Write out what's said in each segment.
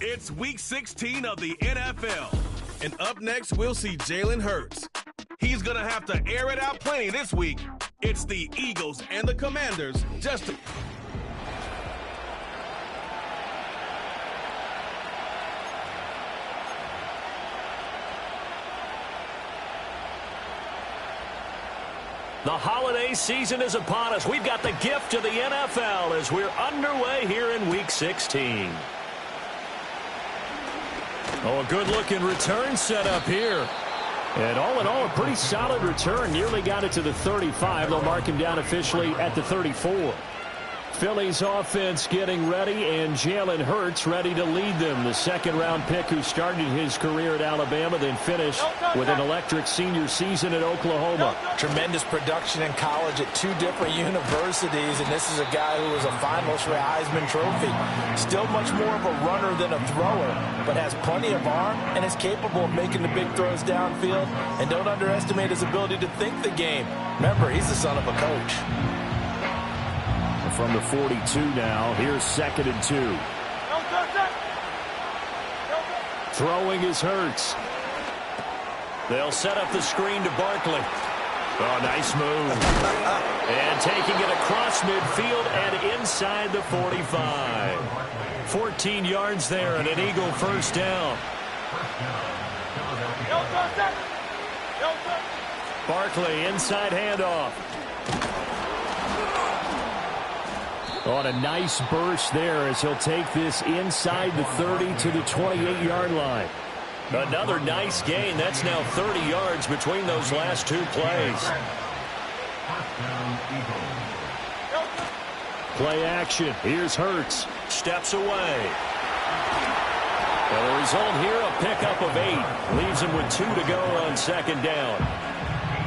It's Week 16 of the NFL. And up next, we'll see Jalen Hurts. He's going to have to air it out plenty this week. It's the Eagles and the Commanders. Justin. The holiday season is upon us. We've got the gift of the NFL as we're underway here in Week 16. Oh, a good-looking return set up here. And all in all, a pretty solid return. Nearly got it to the 35. They'll mark him down officially at the 34. Philly's offense getting ready, and Jalen Hurts ready to lead them. The second-round pick who started his career at Alabama, then finished with an electric senior season at Oklahoma. Tremendous production in college at two different universities, and this is a guy who was a finalist for a Heisman Trophy. Still much more of a runner than a thrower, but has plenty of arm and is capable of making the big throws downfield. And don't underestimate his ability to think the game. Remember, he's the son of a coach. From the 42 now, here's 2nd and 2. Throwing is Hurts. They'll set up the screen to Barkley. Oh, nice move. And taking it across midfield and inside the 45. 14 yards there and an Eagle first down. Barkley, inside handoff. On a nice burst there as he'll take this inside the 30 to the 28-yard line. Another nice gain. That's now 30 yards between those last two plays. Play action. Here's Hurts. Steps away. And the result here, a pickup of 8. Leaves him with 2 to go on 2nd down.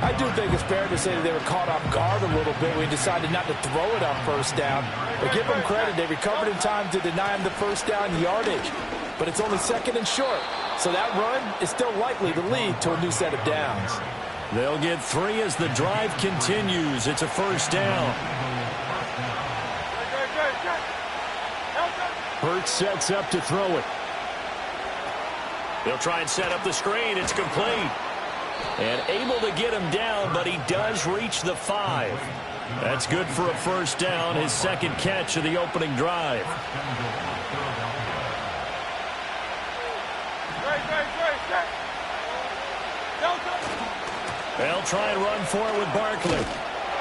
I do think it's fair to say that they were caught off guard a little bit when he decided not to throw it on first down. But give them credit. They recovered in time to deny him the first down yardage. But it's only 2nd and short. So that run is still likely to lead to a new set of downs. They'll get 3 as the drive continues. It's a first down. Hurts sets up to throw it. They'll try and set up the screen. It's complete. And able to get him down, but he does reach the 5. That's good for a first down, his 2nd catch of the opening drive. They'll try and run for it with Barkley.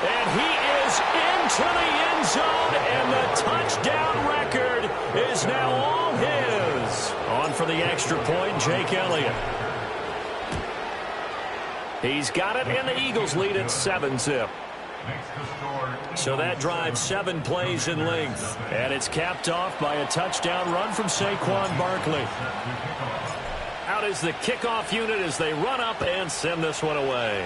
And he is into the end zone, and the touchdown record is now all his. On for the extra point, Jake Elliott. He's got it, and the Eagles lead at 7-zip. So that drive 7 plays in length. And it's capped off by a touchdown run from Saquon Barkley. Out is the kickoff unit as they run up and send this one away.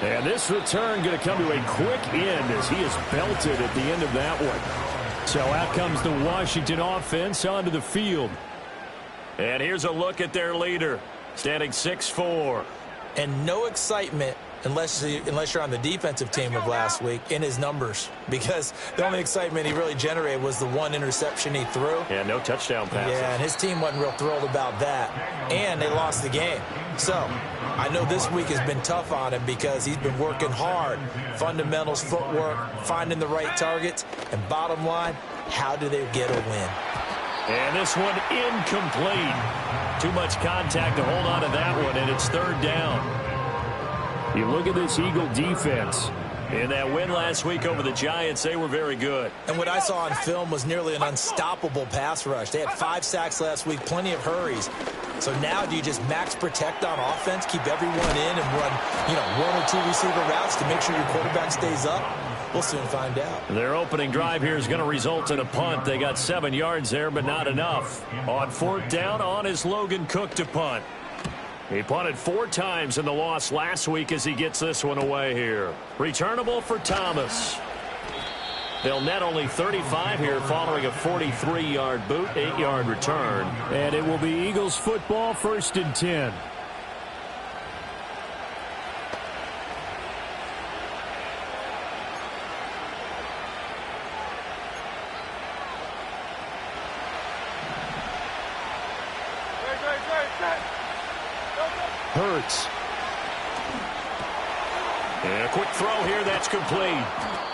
And this return going to come to a quick end as he is belted at the end of that one. So out comes the Washington offense onto the field. And here's a look at their leader, standing 6'4". And no excitement unless you're on the defensive team of last week in his numbers, because the only excitement he really generated was the 1 interception he threw. Yeah, no touchdown passes. Yeah, and his team wasn't real thrilled about that. And they lost the game. So I know this week has been tough on him because he's been working hard. Fundamentals, footwork, finding the right targets. And bottom line, how do they get a win? And this one incomplete. Too much contact to hold on to that one, and it's 3rd down. You look at this Eagle defense. In that win last week over the Giants, they were very good. And what I saw on film was nearly an unstoppable pass rush. They had 5 sacks last week, plenty of hurries. So now do you just max protect on offense, keep everyone in, and run, 1 or 2 receiver routes to make sure your quarterback stays up? We'll soon find out. Their opening drive here is going to result in a punt. They got 7 yards there, but not enough. On 4th down, on is Logan Cook to punt. He punted 4 times in the loss last week as he gets this one away here. Returnable for Thomas. They'll net only 35 here following a 43-yard boot, 8-yard return. And it will be Eagles football, 1st and 10. Hurts. And a quick throw here that's complete.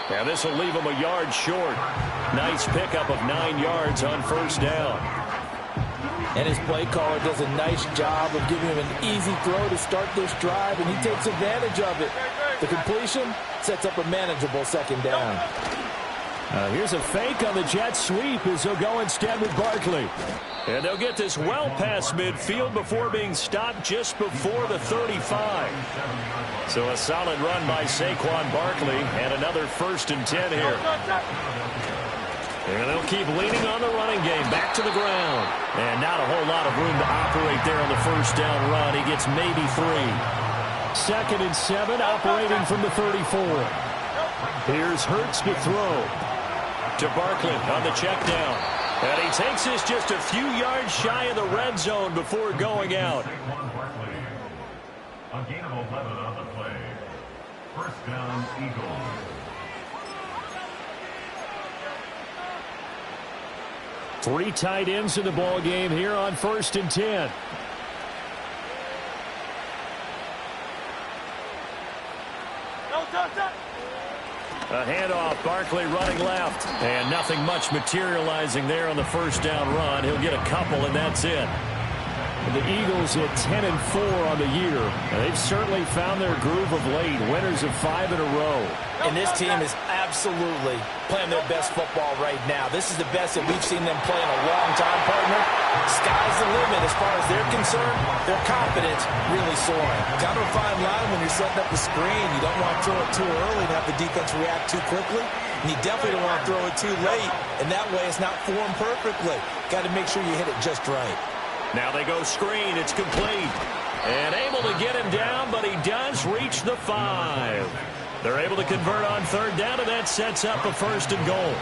And this will leave him a yard short. Nice pickup of 9 yards on first down. And his play caller does a nice job of giving him an easy throw to start this drive, and he takes advantage of it. The completion sets up a manageable second down. Here's a fake on the jet sweep as he'll go instead with Barkley. And they'll get this well past midfield before being stopped just before the 35. So a solid run by Saquon Barkley and another 1st and 10 here. And they'll keep leaning on the running game. Back to the ground. And not a whole lot of room to operate there on the first down run. He gets maybe 3. 2nd and 7, operating from the 34. Here's Hurts to throw. To Barkley on the check down. And he takes this just a few yards shy of the red zone before going out. A gain of 11 on the play. First down, Eagles. Three tight ends in the ball game here on 1st and 10. A handoff, Barkley running left. And nothing much materializing there on the first down run. He'll get a couple, and that's it. The Eagles at 10-4 on the year. They've certainly found their groove of late. Winners of 5 in a row. And this team is absolutely playing their best football right now. This is the best that we've seen them play in a long time, partner. Sky's the limit as far as they're concerned. Their confidence really soaring. Kind of a fine line when you're setting up the screen. You don't want to throw it too early and have the defense react too quickly. And you definitely don't want to throw it too late. And that way it's not formed perfectly. Got to make sure you hit it just right. Now they go screen. It's complete. And able to get him down, but he does reach the 5. They're able to convert on 3rd down, and that sets up a 1st and goal.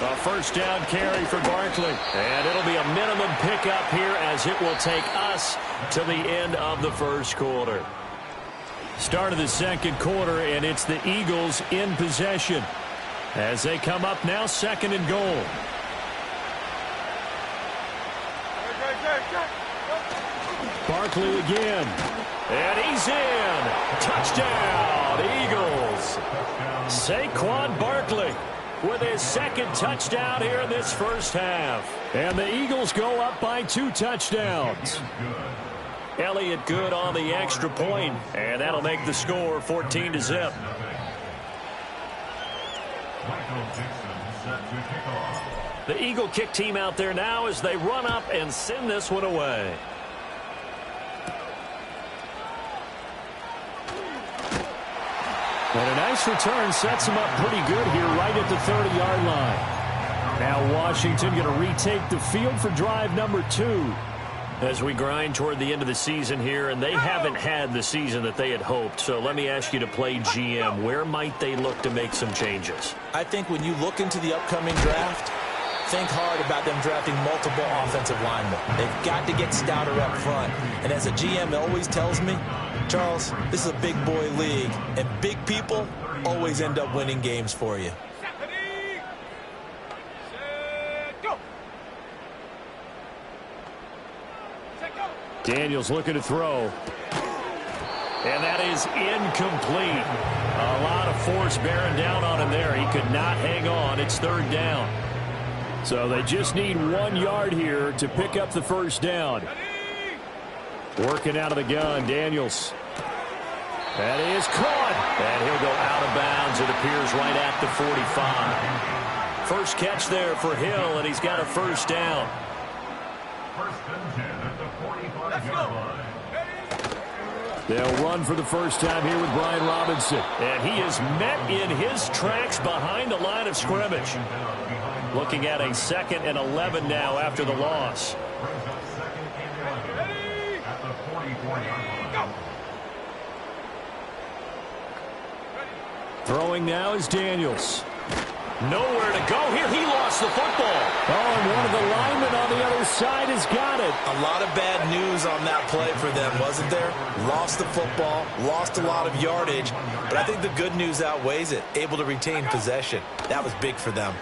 A 1st down carry for Barkley. And it'll be a minimum pickup here as it will take us to the end of the 1st quarter. Start of the 2nd quarter, and it's the Eagles in possession as they come up now 2nd and goal. Barkley again. And he's in. Touchdown, Eagles. Saquon Barkley with his 2nd touchdown here in this first half. And the Eagles go up by 2 touchdowns. Elliott good on the extra point, and that'll make the score 14-0. The Eagle kick team out there now as they run up and send this one away. And a nice return sets him up pretty good here right at the 30-yard line. Now Washington going to retake the field for drive number 2. As we grind toward the end of the season here, and they haven't had the season that they had hoped. So let me ask you to play GM. Where might they look to make some changes? I think when you look into the upcoming draft, think hard about them drafting multiple offensive linemen. They've got to get stouter up front. And as a GM always tells me, Charles, this is a big boy league, and big people always end up winning games for you. Daniels looking to throw. And that is incomplete. A lot of force bearing down on him there. He could not hang on. It's 3rd down. So they just need 1 yard here to pick up the 1st down. Working out of the gun, Daniels. That is caught. And he'll go out of bounds, it appears, right at the 45. First catch there for Hill, and he's got a 1st down. 1st and 10 at the 45-yard line. They'll run for the first time here with Brian Robinson. And he is met in his tracks behind the line of scrimmage. Looking at a 2nd and 11 now after the loss. Throwing now is Daniels. Nowhere to go here. He lost the football. Oh, and one of the linemen on the other side has got it. A lot of bad news on that play for them, wasn't there? Lost the football, lost a lot of yardage, but I think the good news outweighs it. Able to retain possession. That was big for them.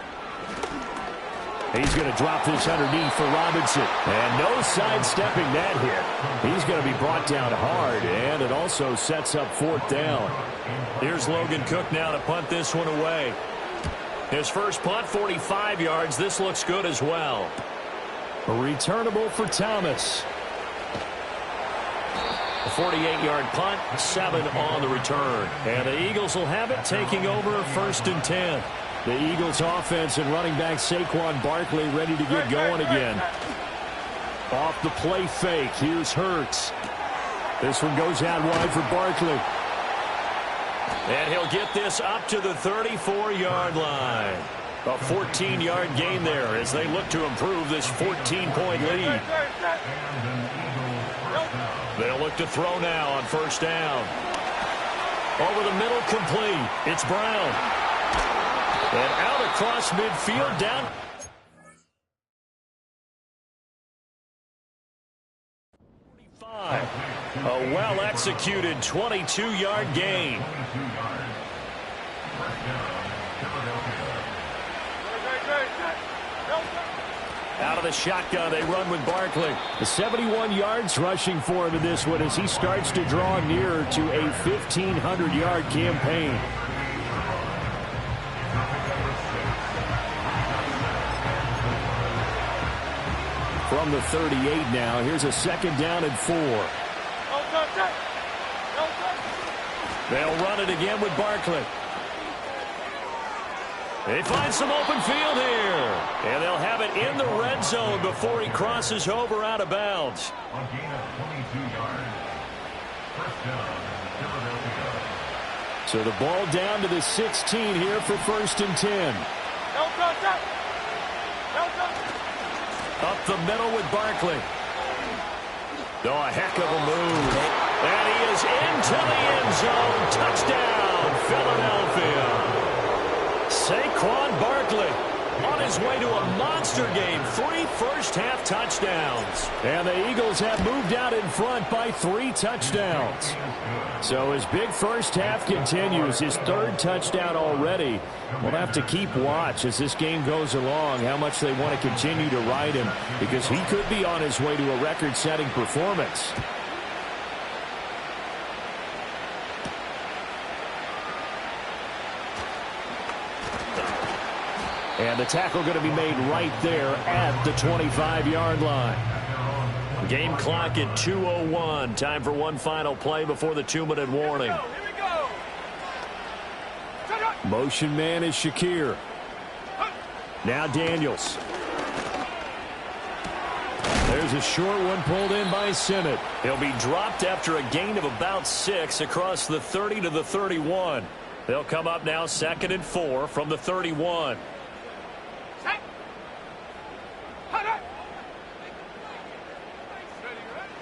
He's going to drop this underneath for Robinson. And no sidestepping that hit. He's going to be brought down hard, and it also sets up 4th down. Here's Logan Cook now to punt this one away. His first punt, 45 yards. This looks good as well. A returnable for Thomas. A 48-yard punt, 7 on the return. And the Eagles will have it, taking over 1st and 10. The Eagles offense and running back Saquon Barkley ready to get going again. Off the play fake, here's Hurts. This one goes out wide for Barkley. And he'll get this up to the 34-yard line. A 14-yard gain there as they look to improve this 14-point lead. They'll look to throw now on 1st down. Over the middle, complete. It's Brown. And out across midfield, down. A well-executed 22-yard gain. Out of the shotgun, they run with Barkley. The 71 yards rushing for him in this one as he starts to draw nearer to a 1,500-yard campaign. From the 38 now, here's a 2nd down and 4. They'll run it again with Barkley. They find some open field here. And they'll have it in the red zone before he crosses over out of bounds. A gain of 22 yards. 1st down, Philadelphia. So the ball down to the 16 here for 1st and 10. Up the middle with Barkley. Oh, a heck of a move. And he is into the end zone. Touchdown, Philadelphia. Saquon Barkley on his way to a monster game. 3 first-half touchdowns. And the Eagles have moved out in front by 3 touchdowns. So his big first half continues. His 3rd touchdown already. We'll have to keep watch as this game goes along, how much they want to continue to ride him, because he could be on his way to a record-setting performance. And the tackle going to be made right there at the 25-yard line. Game clock at 2:01. Time for one final play before the 2-minute warning. Motion man is Shakir. Now Daniels. There's a short one pulled in by Sinnott. He'll be dropped after a gain of about 6 across the 30 to the 31. They'll come up now 2nd and 4 from the 31.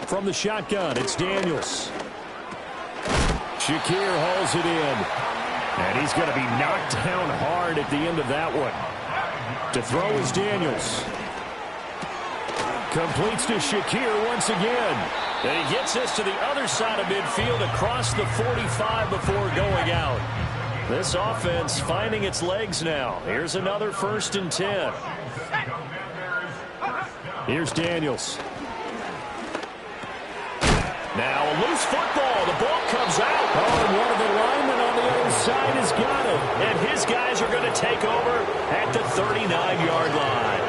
From the shotgun, it's Daniels. Shakir hauls it in. And he's going to be knocked down hard at the end of that one. To throw is Daniels. Completes to Shakir once again. And he gets this to the other side of midfield across the 45 before going out. This offense finding its legs now. Here's another 1st and 10. Here's Daniels. Now a loose football. The ball comes out. Oh, and one of the linemen on the other side has got it. And his guys are going to take over at the 39-yard line.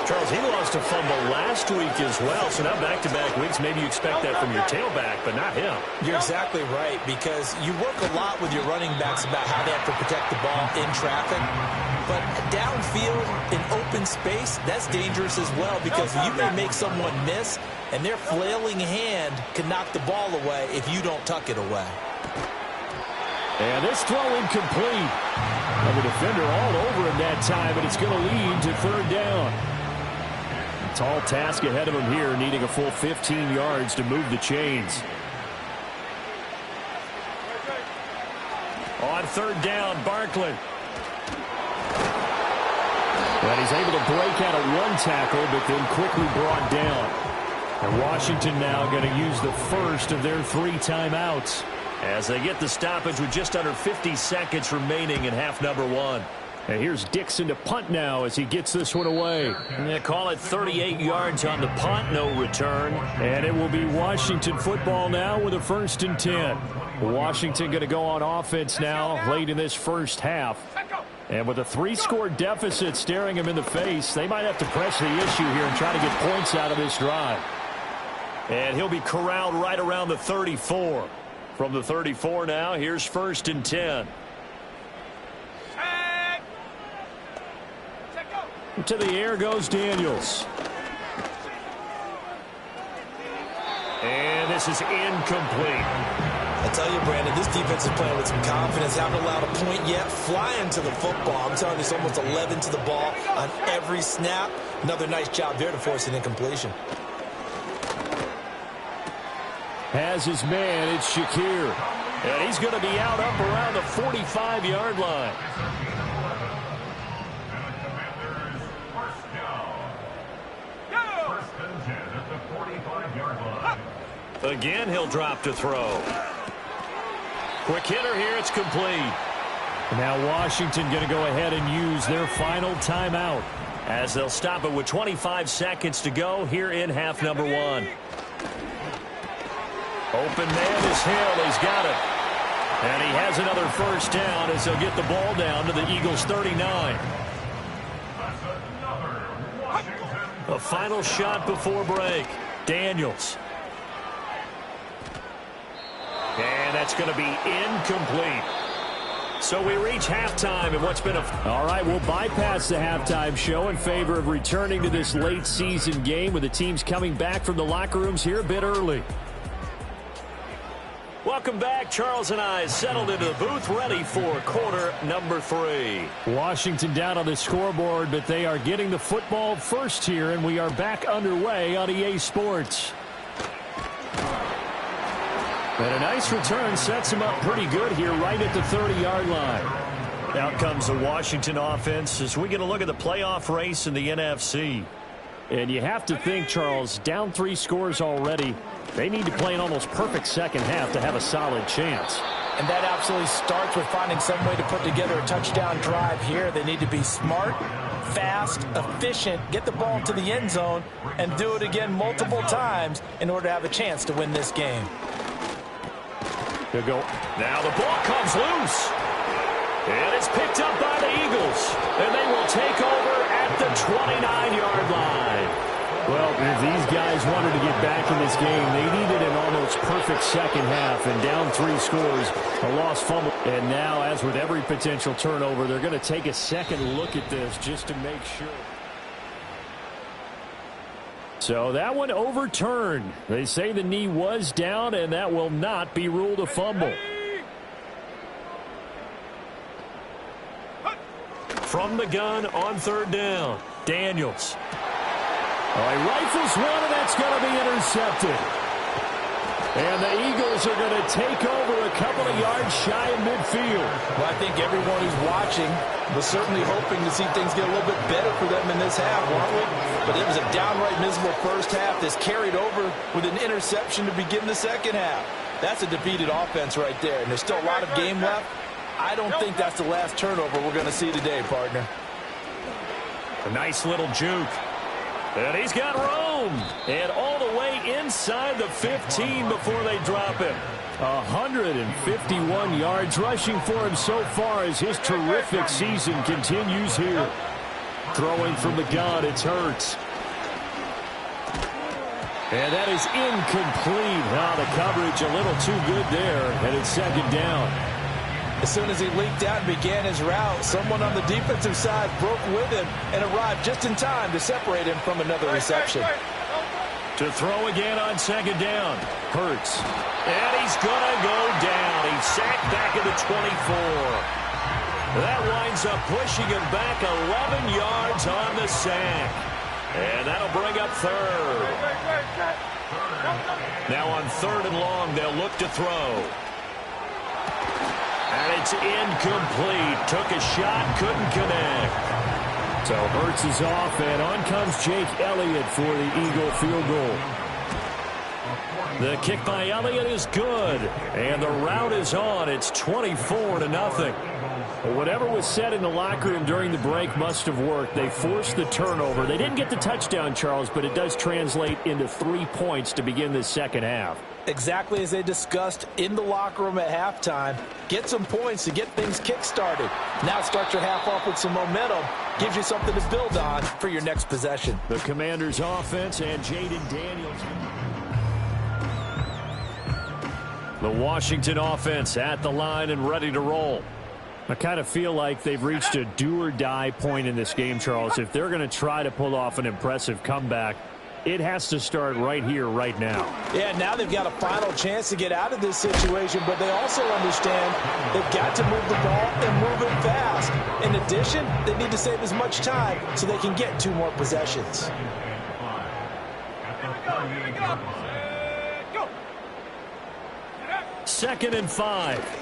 Charles, he lost a fumble last week as well, so now back-to-back weeks, maybe you expect that from your tailback, but not him. You're exactly right, because you work a lot with your running backs about how they have to protect the ball in traffic, but downfield in open space, that's dangerous as well, because you may make someone miss, and their flailing hand can knock the ball away if you don't tuck it away. And this throw incomplete. And the defender all over him that time, and it's going to lead to 3rd down. Tall task ahead of him here, needing a full 15 yards to move the chains. On 3rd down, Barkley. And he's able to break out of one tackle, but then quickly brought down. And Washington now going to use the first of their 3 timeouts as they get the stoppage with just under 50 seconds remaining in half number 1. And here's Dixon to punt now as he gets this one away. Yeah, call it 38 yards on the punt, no return. And it will be Washington football now with a 1st and 10. Washington going to go on offense now late in this first half. And with a 3-score deficit staring him in the face, they might have to press the issue here and try to get points out of this drive. And he'll be corralled right around the 34. From the 34 now, here's 1st and 10. To the air goes Daniels. And this is incomplete. I tell you, Brandon, this defense is playing with some confidence. Haven't allowed a point yet. Flying to the football. I'm telling you, it's almost 11 to the ball on every snap. Another nice job there to force an incompletion. Has his man, it's Shakir. And he's going to be out up around the 45-yard line. Again, he'll drop to throw. Quick hitter here, it's complete. Now Washington going to go ahead and use their final timeout as they'll stop it with 25 seconds to go here in half number 1. Open man is Hill. He's got it. And he has another 1st down as he'll get the ball down to the Eagles' 39. A final shot before break. Daniels. And that's going to be incomplete. So we reach halftime in what's been a... All right, we'll bypass the halftime show in favor of returning to this late season game with the teams coming back from the locker rooms here a bit early. Welcome back. Charles and I settled into the booth ready for quarter number 3. Washington down on the scoreboard, but they are getting the football first here, and we are back underway on EA Sports. And a nice return sets him up pretty good here right at the 30-yard line. Out comes the Washington offense as we get a look at the playoff race in the NFC. And you have to think, Charles, down 3 scores already. They need to play an almost perfect second half to have a solid chance. And that absolutely starts with finding some way to put together a touchdown drive here. They need to be smart, fast, efficient, get the ball to the end zone, and do it again multiple times in order to have a chance to win this game. They'll go. Now the ball comes loose. And it's picked up by the Eagles. And they will take over at the 29-yard line. Well, if these guys wanted to get back in this game, they needed an almost perfect second half. And down 3 scores, a lost fumble. And now, as with every potential turnover, they're going to take a second look at this just to make sure. So that one overturned. They say the knee was down, and that will not be ruled a fumble. From the gun on 3rd down, Daniels. He rifles one, and that's going to be intercepted. And the Eagles are going to take over a couple of yards shy of midfield. Well, I think everyone who's watching was certainly hoping to see things get a little bit better for them in this half, weren't we? But it was a downright miserable first half that's carried over with an interception to begin the second half. That's a defeated offense right there, and there's still a lot of game left. I don't think that's the last turnover we're going to see today, partner. A nice little juke. And he's got room. And all the way inside the 15 before they drop him. 151 yards rushing for him so far as his terrific season continues here. Throwing from the gun, it's Hurts. And that is incomplete. Now the coverage a little too good there. And it's 2nd down. As soon as he leaked out and began his route, someone on the defensive side broke with him and arrived just in time to separate him from another reception. To throw again on 2nd down. Hurts. And he's going to go down. He's sacked back at the 24. That winds up pushing him back 11 yards on the sack. And that'll bring up 3rd. Now on 3rd and long, they'll look to throw. And it's incomplete. Took a shot, couldn't connect. So Hurts is off, and on comes Jake Elliott for the Eagle field goal. The kick by Elliott is good. And the route is on. It's 24-0. Well, whatever was said in the locker room during the break must have worked. They forced the turnover. They didn't get the touchdown, Charles, but it does translate into 3 points to begin the second half. Exactly as they discussed in the locker room at halftime. Get some points to get things kick-started. Now start your half off with some momentum. Gives you something to build on for your next possession. The Commanders' offense and Jaden Daniels. The Washington offense at the line and ready to roll. I kind of feel like they've reached a do-or-die point in this game, Charles. If they're going to try to pull off an impressive comeback, it has to start right here, right now. Yeah, now they've got a final chance to get out of this situation, but they also understand they've got to move the ball and move it fast. In addition, they need to save as much time so they can get 2 more possessions. Second and 5.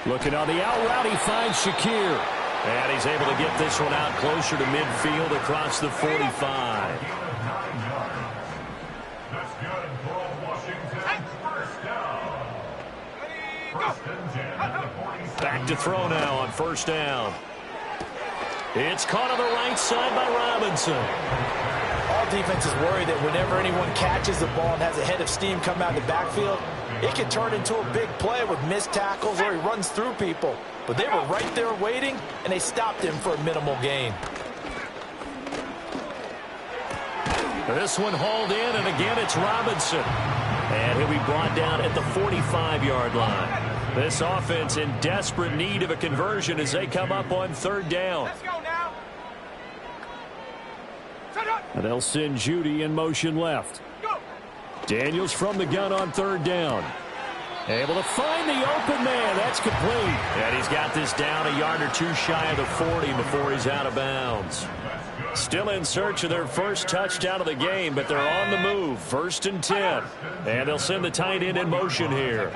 Looking on the out route, he finds Shakir. And he's able to get this one out closer to midfield across the 45. Back to throw now on first down. It's caught on the right side by Robinson. All defenses worry that whenever anyone catches the ball and has a head of steam come out of the backfield, it can turn into a big play with missed tackles or he runs through people. But they were right there waiting, and they stopped him for a minimal gain. This one hauled in, and again it's Robinson. And he'll be brought down at the 45-yard line. This offense in desperate need of a conversion as they come up on third down. Let's go now. And they'll send Judy in motion left. Go. Daniels from the gun on third down. Able to find the open man. That's complete. And he's got this down a yard or 2 shy of the 40 before he's out of bounds. Still in search of their first touchdown of the game, but they're on the move. 1st and 10. And they'll send the tight end in motion here.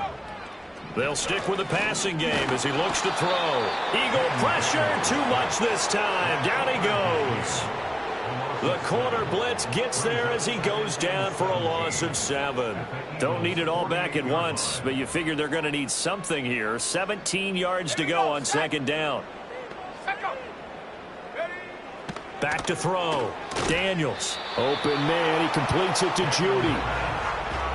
They'll stick with the passing game as he looks to throw. Eagle pressure. Too much this time. Down he goes. The corner blitz gets there as he goes down for a loss of 7. Don't need it all back at once, but you figure they're going to need something here. 17 yards to go on second down. Back to throw. Daniels. Open man. He completes it to Judy.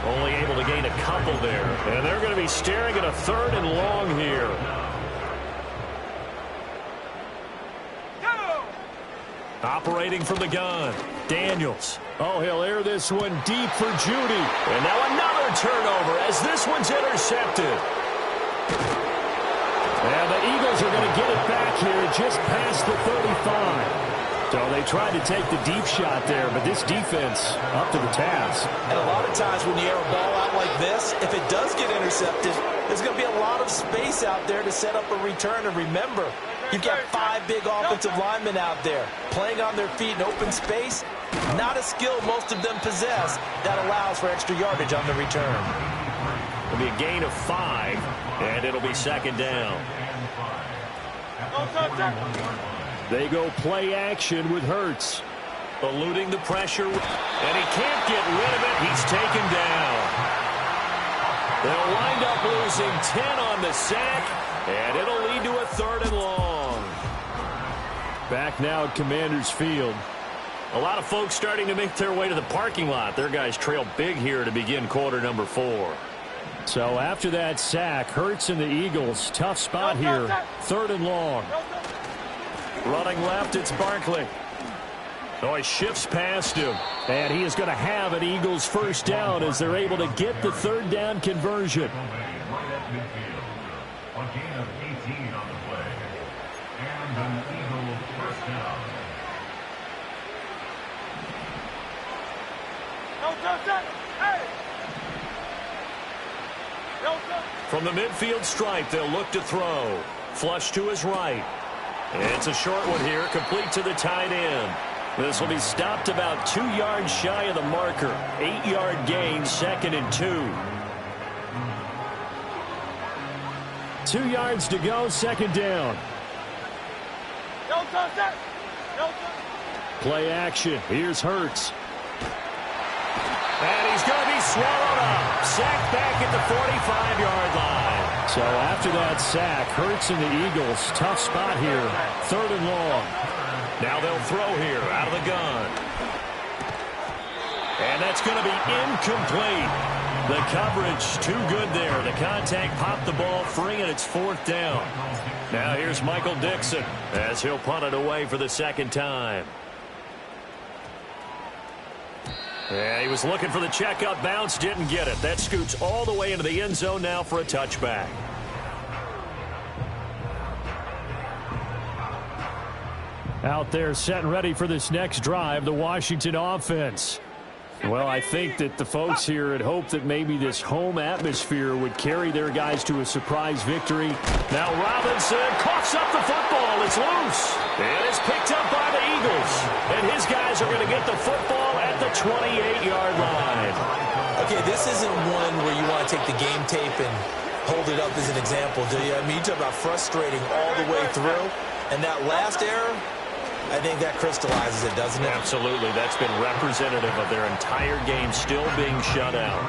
Only able to gain a couple there. And they're going to be staring at a 3rd and long here. Operating from the gun. Daniels. Oh, he'll air this one deep for Judy. And now another turnover as this one's intercepted. And the Eagles are going to get it back here just past the 35. So they tried to take the deep shot there, but this defense up to the task. And a lot of times when you air a ball out like this, if it does get intercepted, there's going to be a lot of space out there to set up a return. And remember, you've got 5 big offensive linemen out there playing on their feet in open space. Not a skill most of them possess that allows for extra yardage on the return. It'll be a gain of 5, and it'll be second down. They go play action with Hurts. Eluding the pressure, and he can't get rid of it. He's taken down. They'll wind up losing 10 on the sack, and it'll lead to a 3rd and long. Back now at Commanders Field. A lot of folks starting to make their way to the parking lot. Their guys trail big here to begin quarter number 4. So after that sack, Hurts and the Eagles, tough spot here. 3rd and long. Running left, it's Barkley. Oh, he shifts past him. And he is going to have an Eagles first down as they're able to get the 3rd down conversion. A gain of 18 on the play. And an Eagle first down. From the midfield stripe, they'll look to throw. Flush to his right. It's a short one here, complete to the tight end. This will be stopped about 2 yards shy of the marker. 8-yard gain, 2nd and 2. 2 yards to go, 2nd down. Play action. Here's Hurts. And he's going to be swallowed up. Sacked back at the 45-yard line. So after that sack, Hurts and the Eagles, tough spot here. 3rd and long. Now they'll throw here out of the gun. And that's going to be incomplete. The coverage too good there. The contact popped the ball free, and it's 4th down. Now here's Michael Dixon as he'll punt it away for the 2nd time. Yeah, he was looking for the checkup bounce, didn't get it. That scoots all the way into the end zone now for a touchback. Out there set and ready for this next drive, the Washington offense. Well, I think that the folks here had hoped that maybe this home atmosphere would carry their guys to a surprise victory. Now Robinson coughs up the football. It's loose. It is picked up by the Eagles. And his guys are going to get the football at the 28-yard line. Okay, this isn't one where you want to take the game tape and hold it up as an example, do you? I mean, you talk about frustrating all the way through. And that last error, I think that crystallizes it, doesn't it? Absolutely. That's been representative of their entire game still being shut out.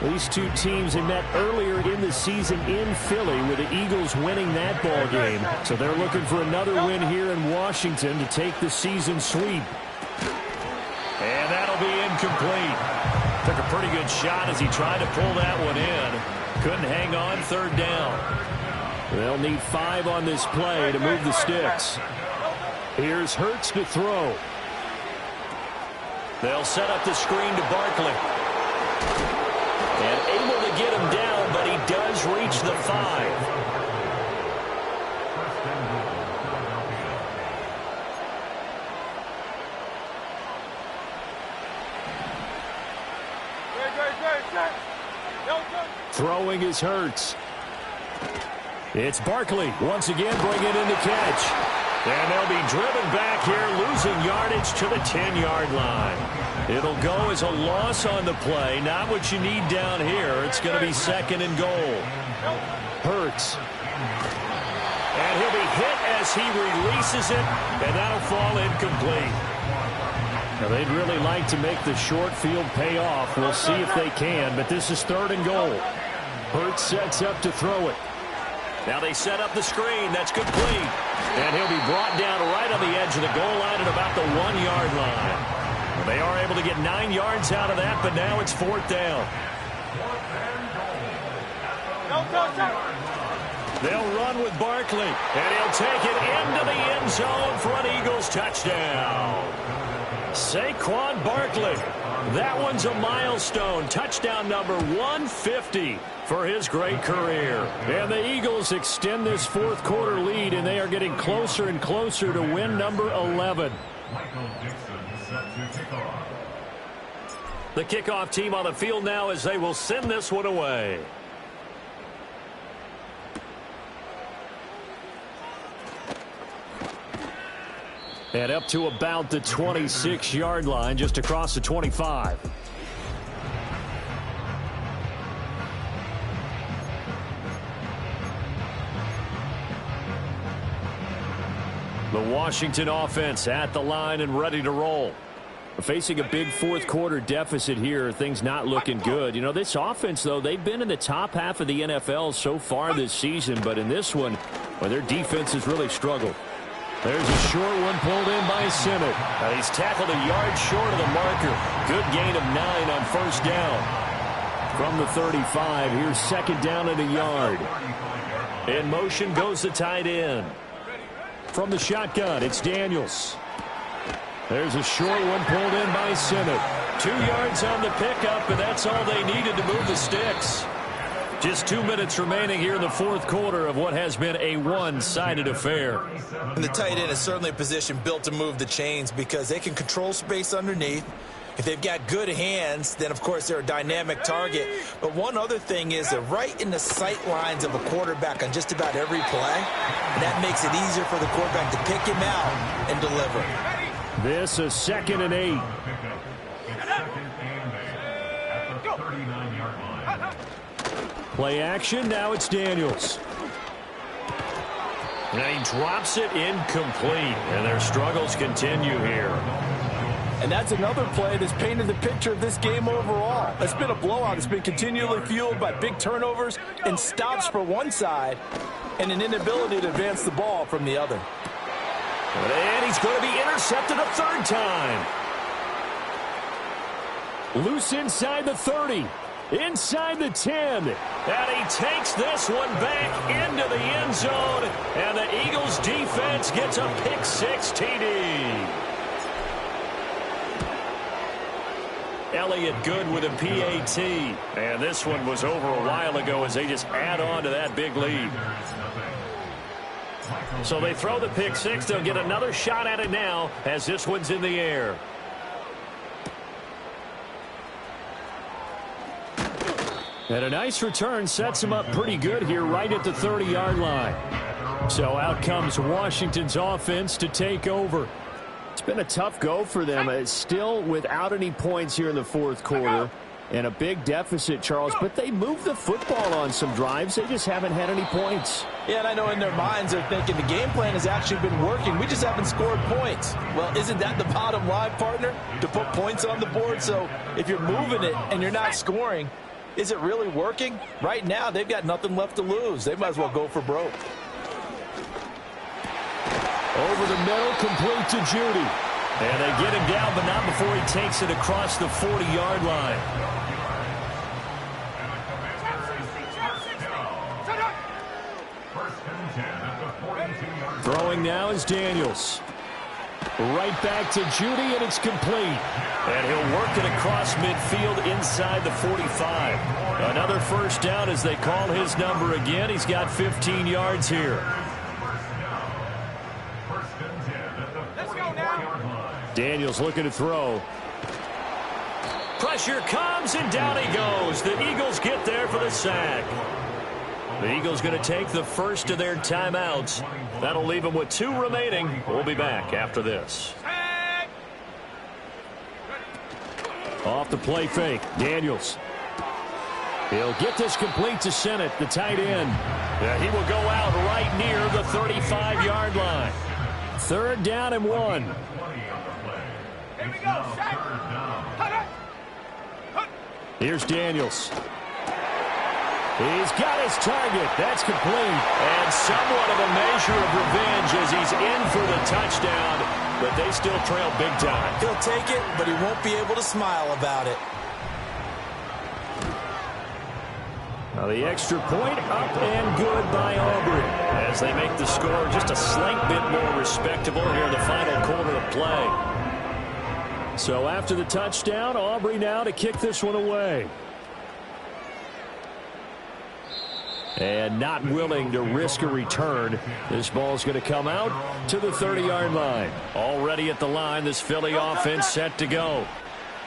These two teams have met earlier in the season in Philly with the Eagles winning that ball game. So they're looking for another win here in Washington to take the season sweep. And that'll be incomplete. Took a pretty good shot as he tried to pull that one in. Couldn't hang on. 3rd down. They'll need 5 on this play to move the sticks. Here's Hurts to throw. They'll set up the screen to Barkley. And able to get him down, but he does reach the 5. Throwing is Hurts. It's Barkley once again bringing in the catch. And they'll be driven back here, losing yardage to the 10-yard line. It'll go as a loss on the play. Not what you need down here. It's going to be 2nd and goal. Hurts. And he'll be hit as he releases it, and that'll fall incomplete. Now, they'd really like to make the short field pay off. We'll see if they can, but this is 3rd and goal. Hurts sets up to throw it. Now they set up the screen. That's complete. And he'll be brought down right on the edge of the goal line at about the 1-yard line. They are able to get 9 yards out of that, but now it's 4th down. They'll run with Barkley, and he'll take it into the end zone for an Eagles touchdown. Saquon Barkley. That one's a milestone. Touchdown number 150 for his great career. And the Eagles extend this 4th quarter lead, and they are getting closer and closer to win number 11. The kickoff team on the field now as they will send this one away. And up to about the 26-yard line, just across the 25. The Washington offense at the line and ready to roll. Facing a big 4th quarter deficit here, things not looking good. You know, this offense, though, they've been in the top half of the NFL so far this season, but in this one, well, their defense has really struggled. There's a short one pulled in by Simmons. He's tackled a yard short of the marker. Good gain of 9 on 1st down. From the 35, here's 2nd down and a yard. In motion goes the tight end. From the shotgun, it's Daniels. There's a short one pulled in by Simmons. 2 yards on the pickup, and that's all they needed to move the sticks. Just 2 minutes remaining here in the 4th quarter of what has been a one-sided affair. And the tight end is certainly a position built to move the chains because they can control space underneath. If they've got good hands, then, of course, they're a dynamic target. But one other thing is they're right in the sight lines of a quarterback on just about every play. And that makes it easier for the quarterback to pick him out and deliver. This is 2nd and 8. Play action, now it's Daniels. And he drops it incomplete, and their struggles continue here. And that's another play that's painted the picture of this game overall. It's been a blowout. It's been continually fueled by big turnovers and stops for one side and an inability to advance the ball from the other. And he's going to be intercepted a third time. Loose inside the 30. Inside the 10. And he takes this one back into the end zone. And the Eagles defense gets a pick-6 TD. Elliott Good with a PAT. And this one was over a while ago as they just add on to that big lead. So they throw the pick-6. They'll get another shot at it now as this one's in the air. And a nice return sets him up pretty good here right at the 30-yard line. So out comes Washington's offense to take over. It's been a tough go for them. It's still without any points here in the fourth quarter. And a big deficit, Charles. But they moved the football on some drives. They just haven't had any points. Yeah, and I know in their minds they're thinking the game plan has actually been working. We just haven't scored points. Well, isn't that the bottom line, partner? To put points on the board? So if you're moving it and you're not scoring, is it really working? Right now, they've got nothing left to lose. They might as well go for broke. Over the middle, complete to Judy. And they get him down, but not before he takes it across the 40-yard line. Throwing now is Daniels. Right back to Judy, and it's complete. And he'll work it across midfield inside the 45. Another first down as they call his number again. He's got 15 yards here. Daniels looking to throw. Pressure comes, and down he goes. The Eagles get there for the sack. The Eagles going to take the first of their timeouts. That'll leave them with 2 remaining. We'll be back after this. Off the play fake, Daniels. He'll get this complete to Sennett, the tight end. Yeah, he will go out right near the 35-yard line. 3rd down and 1. Here we go, Here's Daniels. He's got his target. That's complete. And somewhat of a measure of revenge as he's in for the touchdown, but they still trail big time. He'll take it, but he won't be able to smile about it. Now the extra point up and good by Aubrey as they make the score just a slight bit more respectable here in the final quarter of play. So after the touchdown, Aubrey now to kick this one away. And not willing to risk a return. This ball's going to come out to the 30-yard line. Already at the line, this Philly offense set to go.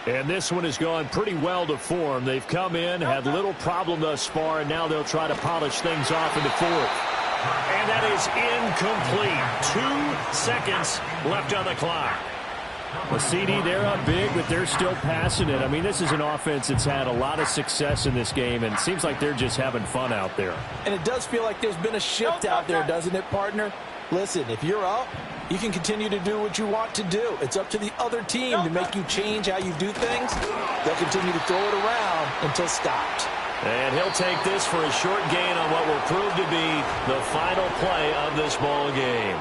And this one has gone pretty well to form. They've come in, had little problem thus far, and now they'll try to polish things off in the 4th. And that is incomplete. 2 seconds left on the clock. The CD, they're up big, but they're still passing it. I mean, this is an offense that's had a lot of success in this game, and it seems like they're just having fun out there. And it does feel like there's been a shift out there, doesn't it, partner? Listen, if you're up, you can continue to do what you want to do. It's up to the other team to make you change how you do things. They'll continue to throw it around until stopped. And he'll take this for a short gain on what will prove to be the final play of this ball game.